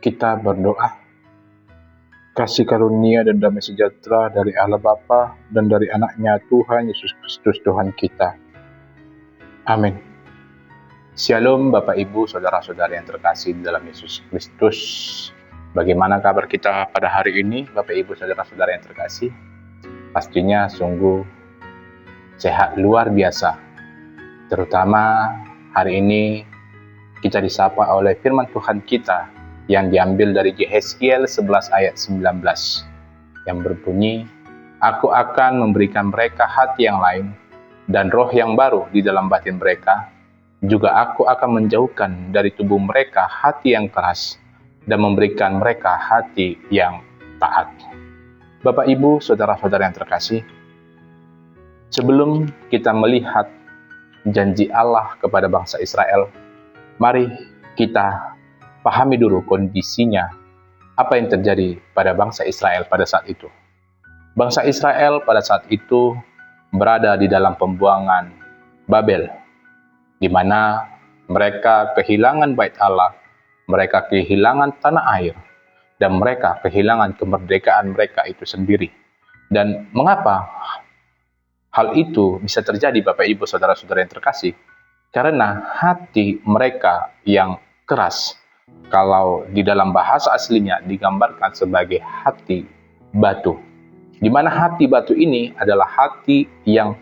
Kita berdoa. Kasih karunia dan damai sejahtera dari Allah Bapa dan dari anaknya Tuhan Yesus Kristus Tuhan kita. Amin. Shalom Bapak Ibu, Saudara-saudara yang terkasih dalam Yesus Kristus. Bagaimana kabar kita pada hari ini Bapak Ibu, Saudara-saudara yang terkasih? Pastinya sungguh sehat luar biasa. Terutama hari ini kita disapa oleh firman Tuhan kita yang diambil dari Yehezkiel 11 ayat 19 yang berbunyi, "Aku akan memberikan mereka hati yang lain dan roh yang baru di dalam batin mereka. Juga aku akan menjauhkan dari tubuh mereka hati yang keras dan memberikan mereka hati yang taat." Bapak Ibu, Saudara-saudara yang terkasih, sebelum kita melihat janji Allah kepada bangsa Israel, mari kita pahami dulu kondisinya, apa yang terjadi pada bangsa Israel pada saat itu. Bangsa Israel pada saat itu berada di dalam pembuangan Babel, di mana mereka kehilangan bait Allah, mereka kehilangan tanah air, dan mereka kehilangan kemerdekaan mereka itu sendiri. Dan mengapa hal itu bisa terjadi Bapak Ibu Saudara-saudara yang terkasih? Karena hati mereka yang keras. Kalau di dalam bahasa aslinya digambarkan sebagai hati batu, di mana hati batu ini adalah hati yang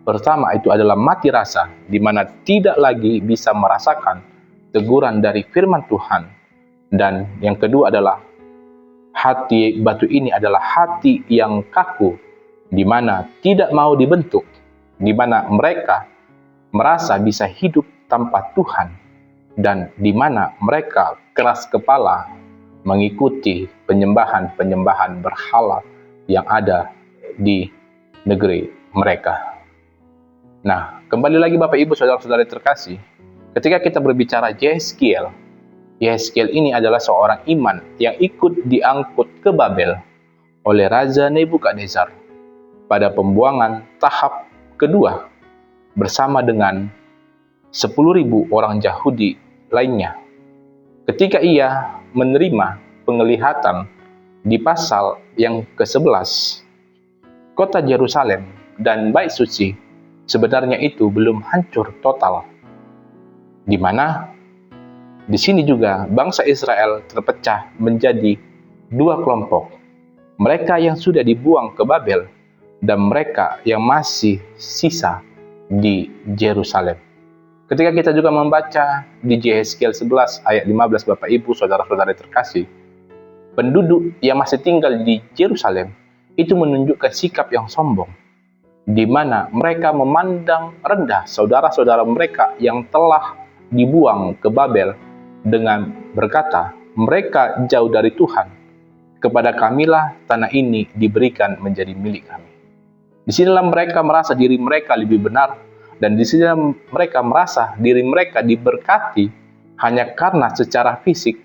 pertama itu adalah mati rasa, di mana tidak lagi bisa merasakan teguran dari firman Tuhan. Dan yang kedua adalah hati batu ini adalah hati yang kaku, di mana tidak mau dibentuk, di mana mereka merasa bisa hidup tanpa Tuhan, dan di mana mereka keras kepala mengikuti penyembahan-penyembahan berhala yang ada di negeri mereka. Nah, kembali lagi Bapak Ibu Saudara-saudara terkasih, ketika kita berbicara Yehezkiel ini adalah seorang iman yang ikut diangkut ke Babel oleh Raja Nebukadnezar pada pembuangan tahap kedua bersama dengan 10.000 orang Yahudi lainnya. Ketika ia menerima penglihatan di pasal yang ke-11, kota Yerusalem dan bait suci sebenarnya itu belum hancur total, di mana di sini juga bangsa Israel terpecah menjadi dua kelompok, mereka yang sudah dibuang ke Babel dan mereka yang masih sisa di Yerusalem. Ketika kita juga membaca di Yehezkiel 11 ayat 15 Bapak Ibu Saudara-saudara terkasih, penduduk yang masih tinggal di Yerusalem itu menunjukkan sikap yang sombong, di mana mereka memandang rendah saudara-saudara mereka yang telah dibuang ke Babel dengan berkata, "Mereka jauh dari Tuhan, kepada kamilah tanah ini diberikan menjadi milik kami." Disinilah mereka merasa diri mereka lebih benar, dan di sini mereka merasa diri mereka diberkati hanya karena secara fisik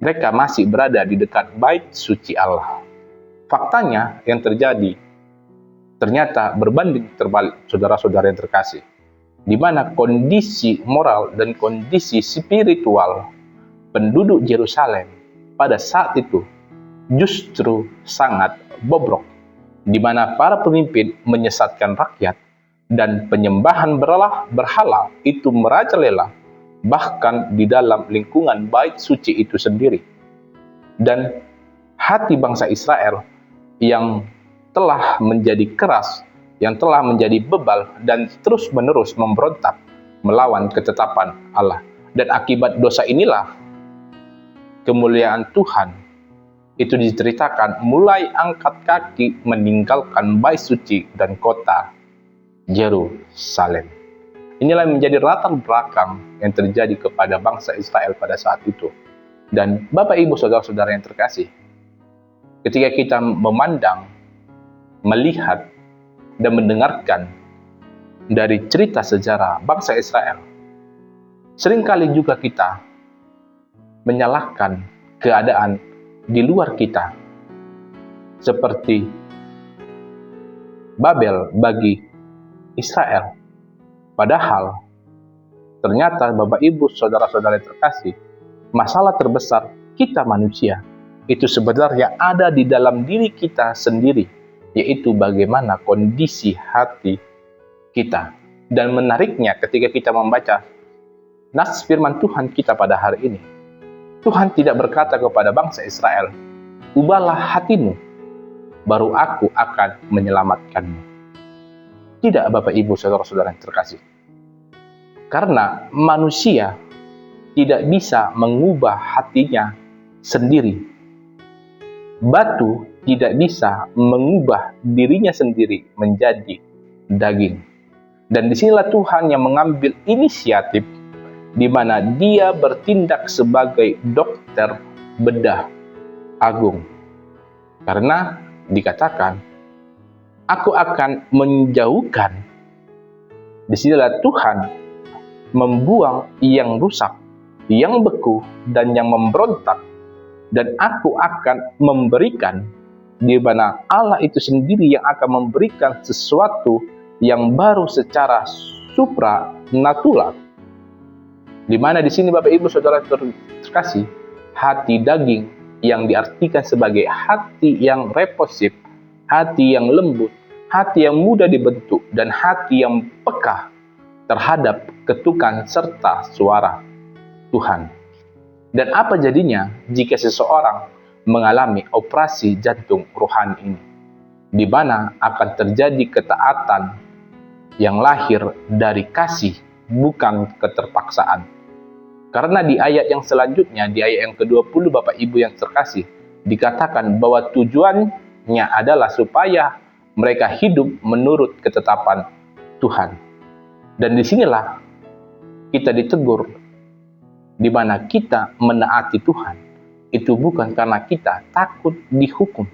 mereka masih berada di dekat bait suci Allah. Faktanya yang terjadi ternyata berbanding terbalik saudara-saudara yang terkasih, di mana kondisi moral dan kondisi spiritual penduduk Yerusalem pada saat itu justru sangat bobrok, di mana para pemimpin menyesatkan rakyat dan penyembahan berhala itu merajalela bahkan di dalam lingkungan bait suci itu sendiri. Dan hati bangsa Israel yang telah menjadi keras, yang telah menjadi bebal dan terus-menerus memberontak melawan ketetapan Allah. Dan akibat dosa inilah kemuliaan Tuhan itu diceritakan mulai angkat kaki meninggalkan bait suci dan kota Yerusalem. Inilah yang menjadi latar belakang yang terjadi kepada bangsa Israel pada saat itu. Dan Bapak Ibu Saudara-saudara yang terkasih, ketika kita memandang, melihat, dan mendengarkan dari cerita sejarah bangsa Israel, seringkali juga kita menyalahkan keadaan di luar kita, seperti Babel bagi Israel. Padahal ternyata Bapak Ibu Saudara-saudara terkasih, masalah terbesar kita manusia, itu sebenarnya ada di dalam diri kita sendiri, yaitu bagaimana kondisi hati kita. Dan menariknya ketika kita membaca nas firman Tuhan kita pada hari ini, Tuhan tidak berkata kepada bangsa Israel, ubahlah hatimu, baru aku akan menyelamatkanmu. Tidak, Bapak Ibu Saudara-saudara yang terkasih. Karena manusia tidak bisa mengubah hatinya sendiri. Batu tidak bisa mengubah dirinya sendiri menjadi daging. Dan disinilah Tuhan yang mengambil inisiatif di mana Dia bertindak sebagai dokter bedah agung. Karena dikatakan, aku akan menjauhkan. Disinilah Tuhan membuang yang rusak, yang beku, dan yang memberontak. Dan aku akan memberikan, di mana Allah itu sendiri yang akan memberikan sesuatu yang baru secara supranatural. Di mana di sini Bapak Ibu Saudara terkasih, hati daging yang diartikan sebagai hati yang responsif, hati yang lembut, hati yang mudah dibentuk, dan hati yang peka terhadap ketukan serta suara Tuhan. Dan apa jadinya jika seseorang mengalami operasi jantung rohani ini, di mana akan terjadi ketaatan yang lahir dari kasih, bukan keterpaksaan. Karena di ayat yang selanjutnya, di ayat yang ke-20 Bapak Ibu yang terkasih, dikatakan bahwa tujuannya adalah supaya mereka hidup menurut ketetapan Tuhan. Dan disinilah kita ditegur, di mana kita menaati Tuhan, itu bukan karena kita takut dihukum,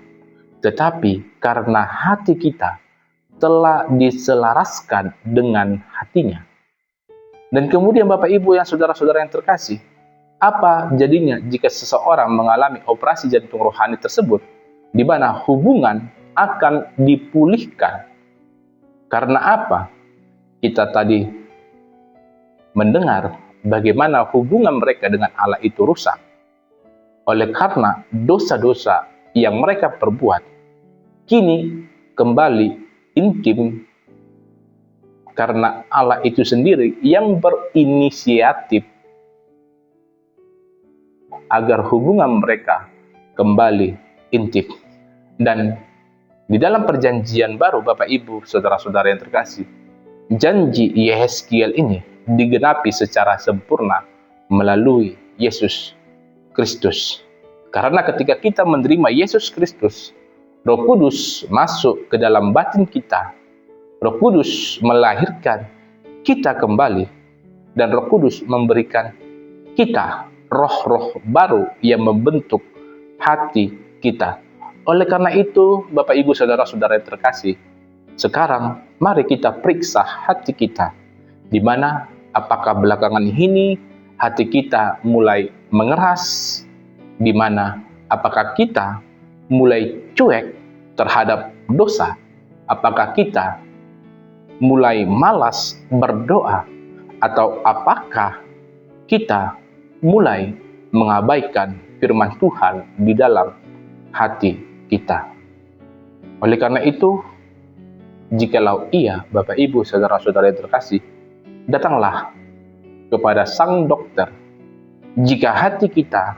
tetapi karena hati kita telah diselaraskan dengan hatinya. Dan kemudian Bapak Ibu yang saudara-saudara yang terkasih, apa jadinya jika seseorang mengalami operasi jantung rohani tersebut, di mana hubungan akan dipulihkan? Karena apa? Kita tadi mendengar bagaimana hubungan mereka dengan Allah itu rusak. Oleh karena dosa-dosa yang mereka perbuat, kini kembali intim, karena Allah itu sendiri yang berinisiatif agar hubungan mereka kembali intim. Dan di dalam perjanjian baru Bapak Ibu Saudara-saudara yang terkasih, janji Yehezkiel ini digenapi secara sempurna melalui Yesus Kristus. Karena ketika kita menerima Yesus Kristus, Roh Kudus masuk ke dalam batin kita. Roh Kudus melahirkan kita kembali, dan Roh Kudus memberikan kita roh-roh baru yang membentuk hati kita. Oleh karena itu, Bapak Ibu Saudara-saudara yang terkasih, sekarang mari kita periksa hati kita, di mana apakah belakangan ini hati kita mulai mengeras, di mana apakah kita mulai cuek terhadap dosa, apakah kita mulai malas berdoa, atau apakah kita mulai mengabaikan firman Tuhan di dalam hati kita. Oleh karena itu, jikalau iya, Bapak Ibu Saudara-saudara yang terkasih, datanglah kepada sang dokter. Jika hati kita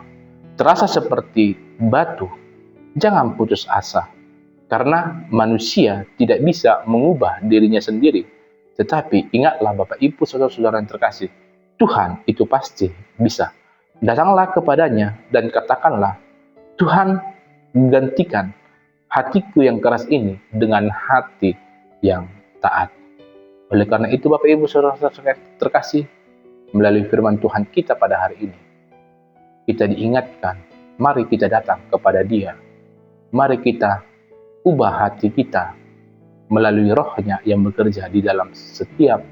terasa seperti batu, jangan putus asa. Karena manusia tidak bisa mengubah dirinya sendiri. Tetapi ingatlah Bapak Ibu Saudara-saudara yang terkasih, Tuhan itu pasti bisa. Datanglah kepadanya dan katakanlah, Tuhan, gantikan hatiku yang keras ini dengan hati yang taat. Oleh karena itu Bapak Ibu Saudara-saudara terkasih, melalui firman Tuhan kita pada hari ini, kita diingatkan, mari kita datang kepada Dia. Mari kita ubah hati kita melalui Roh-Nya yang bekerja di dalam setiap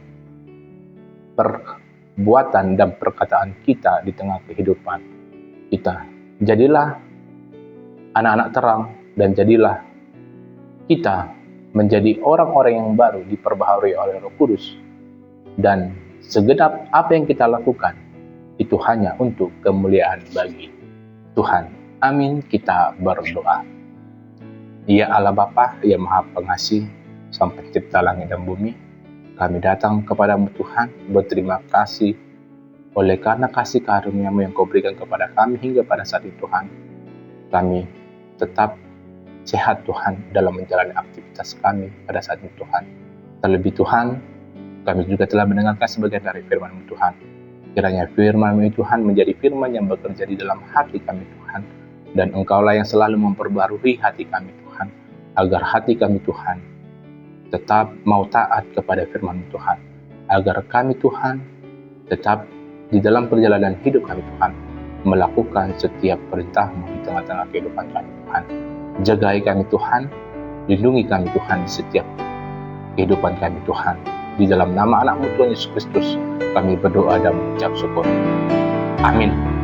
perbuatan dan perkataan kita di tengah kehidupan kita. Jadilah anak-anak terang, dan jadilah kita menjadi orang-orang yang baru diperbaharui oleh Roh Kudus. Dan segenap apa yang kita lakukan itu hanya untuk kemuliaan bagi Tuhan. Amin, kita berdoa. Ya Allah Bapa yang Maha Pengasih, Sang Pencipta langit dan bumi, kami datang kepadamu Tuhan, berterima kasih oleh karena kasih karunia-Mu yang Kau berikan kepada kami hingga pada saat ini Tuhan. Kami tetap sehat Tuhan dalam menjalani aktivitas kami pada saat ini Tuhan. Terlebih Tuhan, kami juga telah mendengarkan sebagian dari firman-Mu Tuhan. Kiranya firman-Mu Tuhan menjadi firman yang bekerja di dalam hati kami Tuhan. Dan Engkaulah yang selalu memperbarui hati kami Tuhan. Agar hati kami Tuhan tetap mau taat kepada firman-Mu Tuhan. Agar kami Tuhan tetap di dalam perjalanan hidup kami Tuhan melakukan setiap perintah-Mu di tengah-tengah kehidupan kami Tuhan. Jagai kami Tuhan, lindungi kami Tuhan di setiap kehidupan kami Tuhan. Di dalam nama anak-Mu Tuhan Yesus Kristus, kami berdoa dan mengucap syukur. Amin.